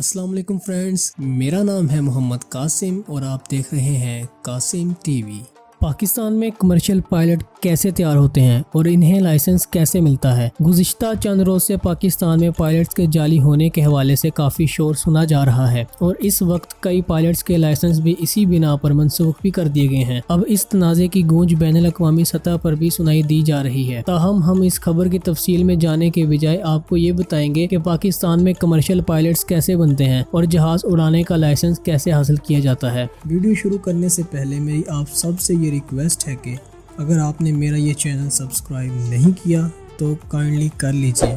السلام علیکم فرینڈز، میرا نام ہے محمد قاسم اور آپ دیکھ رہے ہیں قاسم ٹی وی۔ پاکستان میں کمرشل پائلٹ کیسے تیار ہوتے ہیں اور انہیں لائسنس کیسے ملتا ہے؟ گزشتہ چند روز سے پاکستان میں پائلٹس کے جعلی ہونے کے حوالے سے کافی شور سنا جا رہا ہے اور اس وقت کئی پائلٹس کے لائسنس بھی اسی بنا پر منسوخ بھی کر دیے گئے ہیں۔ اب اس تنازع کی گونج بین الاقوامی سطح پر بھی سنائی دی جا رہی ہے۔ تاہم ہم اس خبر کی تفصیل میں جانے کے بجائے آپ کو یہ بتائیں گے کہ پاکستان میں کمرشل پائلٹس کیسے بنتے ہیں اور جہاز اڑانے کا لائسنس کیسے حاصل کیا جاتا ہے۔ ویڈیو شروع کرنے سے پہلے میری آپ سب سے یہ ریکویسٹ ہے کہ اگر آپ نے میرا یہ چینل سبسکرائب نہیں کیا تو کائنڈلی کر لیجئے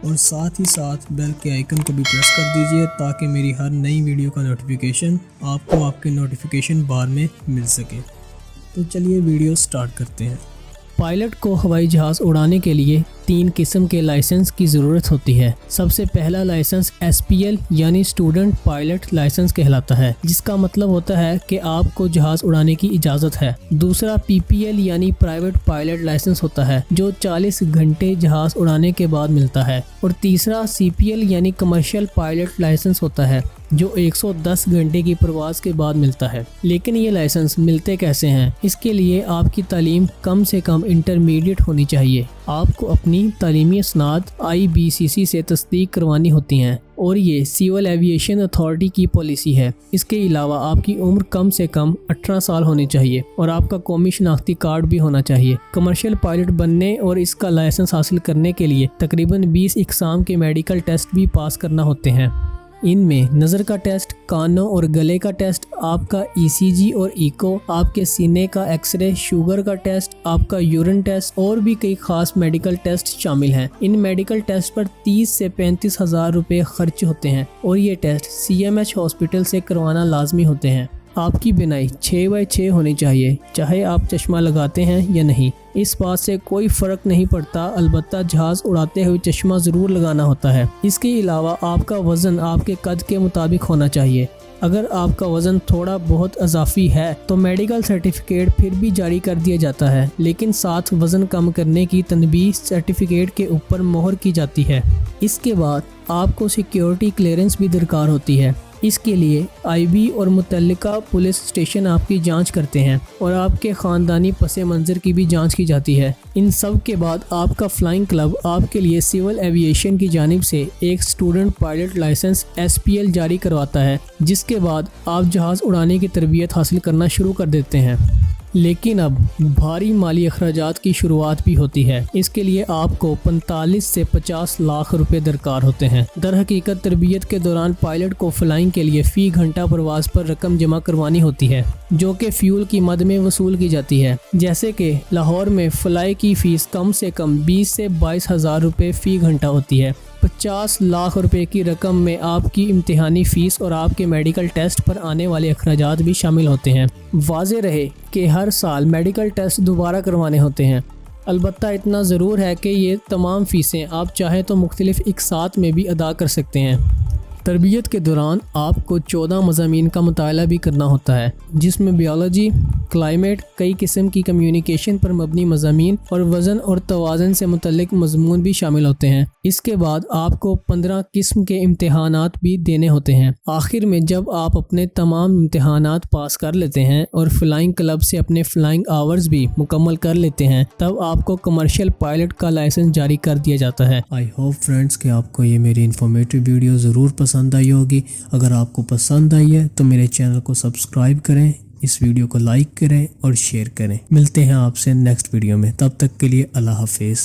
اور ساتھ ہی ساتھ بیل کے آئیکن کو بھی پریس کر دیجئے تاکہ میری ہر نئی ویڈیو کا نوٹیفیکیشن آپ کو آپ کے نوٹیفیکیشن بار میں مل سکے۔ تو چلیے ویڈیو سٹارٹ کرتے ہیں۔ پائلٹ کو ہوائی جہاز اڑانے کے لیے 3 قسم کے لائسنس کی ضرورت ہوتی ہے۔ سب سے پہلا لائسنس SPL یعنی اسٹوڈنٹ پائلٹ لائسنس کہلاتا ہے، جس کا مطلب ہوتا ہے کہ آپ کو جہاز اڑانے کی اجازت ہے۔ دوسرا PPL یعنی پرائیویٹ پائلٹ لائسنس ہوتا ہے، جو 40 گھنٹے جہاز اڑانے کے بعد ملتا ہے۔ اور تیسرا CPL یعنی کمرشل پائلٹ لائسنس ہوتا ہے، جو 110 گھنٹے کی پرواز کے بعد ملتا ہے۔ لیکن یہ لائسنس ملتے کیسے ہیں؟ اس کے لیے آپ کی تعلیم کم سے کم انٹرمیڈیٹ ہونی چاہیے۔ آپ کو اپنی تعلیمی اسناد IBCC سے تصدیق کروانی ہوتی ہیں اور یہ سول ایویشن اتھارٹی کی پالیسی ہے۔ اس کے علاوہ آپ کی عمر کم سے کم 18 سال ہونی چاہیے اور آپ کا قومی شناختی کارڈ بھی ہونا چاہیے۔ کمرشل پائلٹ بننے اور اس کا لائسنس حاصل کرنے کے لیے تقریباً 20 اقسام کے میڈیکل ٹیسٹ بھی پاس کرنا ہوتے ہیں۔ ان میں نظر کا ٹیسٹ، کانوں اور گلے کا ٹیسٹ، آپ کا ECG اور ایکو، آپ کے سینے کا ایکس رے، شوگر کا ٹیسٹ، آپ کا یورین ٹیسٹ اور بھی کئی خاص میڈیکل ٹیسٹ شامل ہیں۔ ان میڈیکل ٹیسٹ پر 30 سے 35 ہزار روپے خرچ ہوتے ہیں اور یہ ٹیسٹ CMH ہاسپٹل سے کروانا لازمی ہوتے ہیں۔ آپ کی بینائی 6x6 ہونی چاہیے، چاہے آپ چشمہ لگاتے ہیں یا نہیں، اس بات سے کوئی فرق نہیں پڑتا، البتہ جہاز اڑاتے ہوئے چشمہ ضرور لگانا ہوتا ہے۔ اس کے علاوہ آپ کا وزن آپ کے قد کے مطابق ہونا چاہیے۔ اگر آپ کا وزن تھوڑا بہت اضافی ہے تو میڈیکل سرٹیفکیٹ پھر بھی جاری کر دیا جاتا ہے، لیکن ساتھ وزن کم کرنے کی تنبیہ سرٹیفکیٹ کے اوپر مہر کی جاتی ہے۔ اس کے بعد آپ کو سیکیورٹی کلیئرنس بھی درکار ہوتی ہے۔ اس کے لیے IB اور متعلقہ پولیس اسٹیشن آپ کی جانچ کرتے ہیں اور آپ کے خاندانی پس منظر کی بھی جانچ کی جاتی ہے۔ ان سب کے بعد آپ کا فلائنگ کلب آپ کے لیے سول ایویشن کی جانب سے ایک اسٹوڈنٹ پائلٹ لائسنس SPL جاری کرواتا ہے، جس کے بعد آپ جہاز اڑانے کی تربیت حاصل کرنا شروع کر دیتے ہیں۔ لیکن اب بھاری مالی اخراجات کی شروعات بھی ہوتی ہے۔ اس کے لیے آپ کو 45 سے 50 لاکھ روپے درکار ہوتے ہیں۔ در حقیقت تربیت کے دوران پائلٹ کو فلائنگ کے لیے فی گھنٹہ پرواز پر رقم جمع کروانی ہوتی ہے، جو کہ فیول کی مد میں وصول کی جاتی ہے۔ جیسے کہ لاہور میں فلائی کی فیس کم سے کم 20 سے 22 ہزار روپے فی گھنٹہ ہوتی ہے۔ 50 لاکھ روپے کی رقم میں آپ کی امتحانی فیس اور آپ کے میڈیکل ٹیسٹ پر آنے والے اخراجات بھی شامل ہوتے ہیں۔ واضح رہے کہ ہر سال میڈیکل ٹیسٹ دوبارہ کروانے ہوتے ہیں، البتہ اتنا ضرور ہے کہ یہ تمام فیسیں آپ چاہیں تو مختلف اقساط میں بھی ادا کر سکتے ہیں۔ تربیت کے دوران آپ کو 14 مضامین کا مطالعہ بھی کرنا ہوتا ہے، جس میں بیولوجی، کلائمیٹ، کئی قسم کی کمیونیکیشن پر مبنی مضامین اور وزن اور توازن سے متعلق مضمون بھی شامل ہوتے ہیں۔ اس کے بعد آپ کو 15 قسم کے امتحانات بھی دینے ہوتے ہیں۔ آخر میں جب آپ اپنے تمام امتحانات پاس کر لیتے ہیں اور فلائنگ کلب سے اپنے فلائنگ آورز بھی مکمل کر لیتے ہیں، تب آپ کو کمرشل پائلٹ کا لائسنس جاری کر دیا جاتا ہے۔ آئی ہوپ فرینڈز کہ آپ کو یہ میری انفارمیٹو ویڈیو ضرور پسند آئی ہوگی۔ اگر آپ کو پسند آئی ہے تو میرے چینل کو سبسکرائب کریں، اس ویڈیو کو لائک کریں اور شیئر کریں۔ ملتے ہیں آپ سے نیکسٹ ویڈیو میں، تب تک کے لیے اللہ حافظ۔